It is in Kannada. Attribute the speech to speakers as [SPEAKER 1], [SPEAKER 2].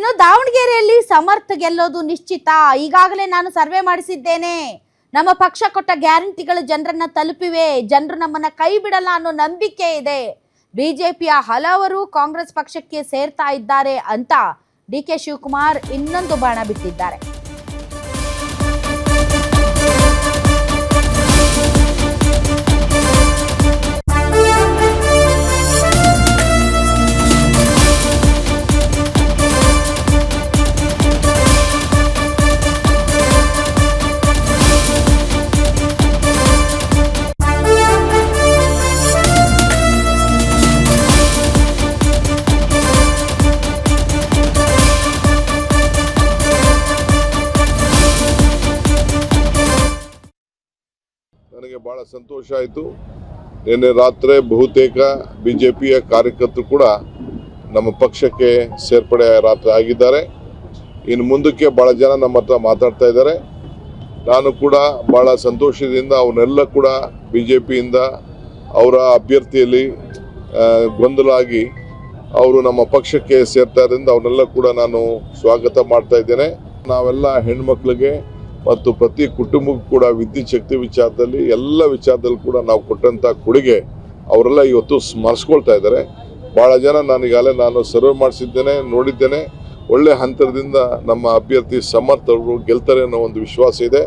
[SPEAKER 1] ಇನ್ನು ದಾವಣಗೆರೆಯಲ್ಲಿ ಸಮರ್ಥ ಗೆಲ್ಲೋದು ನಿಶ್ಚಿತ. ಈಗಾಗಲೇ ನಾನು ಸರ್ವೆ ಮಾಡಿಸಿದ್ದೇನೆ. ನಮ್ಮ ಪಕ್ಷ ಕೊಟ್ಟ ಗ್ಯಾರಂಟಿಗಳು ಜನರನ್ನ ತಲುಪಿವೆ. ಜನರು ನಮ್ಮನ್ನ ಕೈ ಬಿಡಲ್ಲ ಅನ್ನೋ ನಂಬಿಕೆ ಇದೆ. ಬಿಜೆಪಿಯ ಹಲವರು ಕಾಂಗ್ರೆಸ್ ಪಕ್ಷಕ್ಕೆ ಸೇರ್ತಾ ಇದ್ದಾರೆ ಅಂತ ಡಿ.ಕೆ. ಶಿವಕುಮಾರ್ ಇನ್ನೊಂದು ಬಾಣ ಬಿಟ್ಟಿದ್ದಾರೆ.
[SPEAKER 2] ನನಗೆ ಬಹಳ ಸಂತೋಷ ಆಯಿತು. ನಿನ್ನೆ ರಾತ್ರಿ ಬಹುತೇಕ ಬಿಜೆಪಿಯ ಕಾರ್ಯಕರ್ತರು ಕೂಡ ನಮ್ಮ ಪಕ್ಷಕ್ಕೆ ಸೇರ್ಪಡೆ ರಾತ್ರಿ ಆಗಿದ್ದಾರೆ. ಇನ್ನು ಮುಂದಕ್ಕೆ ಬಹಳ ಜನ ನಮ್ಮ ಹತ್ರ ಮಾತಾಡ್ತಾ ಇದ್ದಾರೆ. ನಾನು ಕೂಡ ಬಹಳ ಸಂತೋಷದಿಂದ ಅವನ್ನೆಲ್ಲ ಕೂಡ ಬಿಜೆಪಿಯಿಂದ ಅವರ ಅಭ್ಯರ್ಥಿಯಲ್ಲಿ ಗೊಂದಲ ಆಗಿ ಅವರು ನಮ್ಮ ಪಕ್ಷಕ್ಕೆ ಸೇರ್ತಾ ಇರೋದ್ರಿಂದ ಅವನ್ನೆಲ್ಲ ಕೂಡ ನಾನು ಸ್ವಾಗತ ಮಾಡ್ತಾ ಇದ್ದೇನೆ. ನಾವೆಲ್ಲ ಹೆಣ್ಮಕ್ಳಿಗೆ ಮತ್ತು ಪ್ರತಿ ಕುಟುಂಬಕ್ಕೂ ಕೂಡ ವಿದ್ಯುತ್ ಶಕ್ತಿ ವಿಚಾರದಲ್ಲಿ ಎಲ್ಲ ವಿಚಾರದಲ್ಲಿ ಕೂಡ ನಾವು ಕೊಟ್ಟಂಥ ಕೊಡುಗೆ ಅವರೆಲ್ಲ ಇವತ್ತು ಸ್ಮರಿಸ್ಕೊಳ್ತಾ ಇದ್ದಾರೆ. ಭಾಳ ಜನ ನಾನು ಸರ್ವೆ ಮಾಡಿಸಿದ್ದೇನೆ, ನೋಡಿದ್ದೇನೆ. ಒಳ್ಳೆ ಹಂತದಿಂದ ನಮ್ಮ ಅಭ್ಯರ್ಥಿ ಸಮರ್ಥ ಅವರು ಗೆಲ್ತಾರೆ ಅನ್ನೋ ಒಂದು ವಿಶ್ವಾಸ ಇದೆ.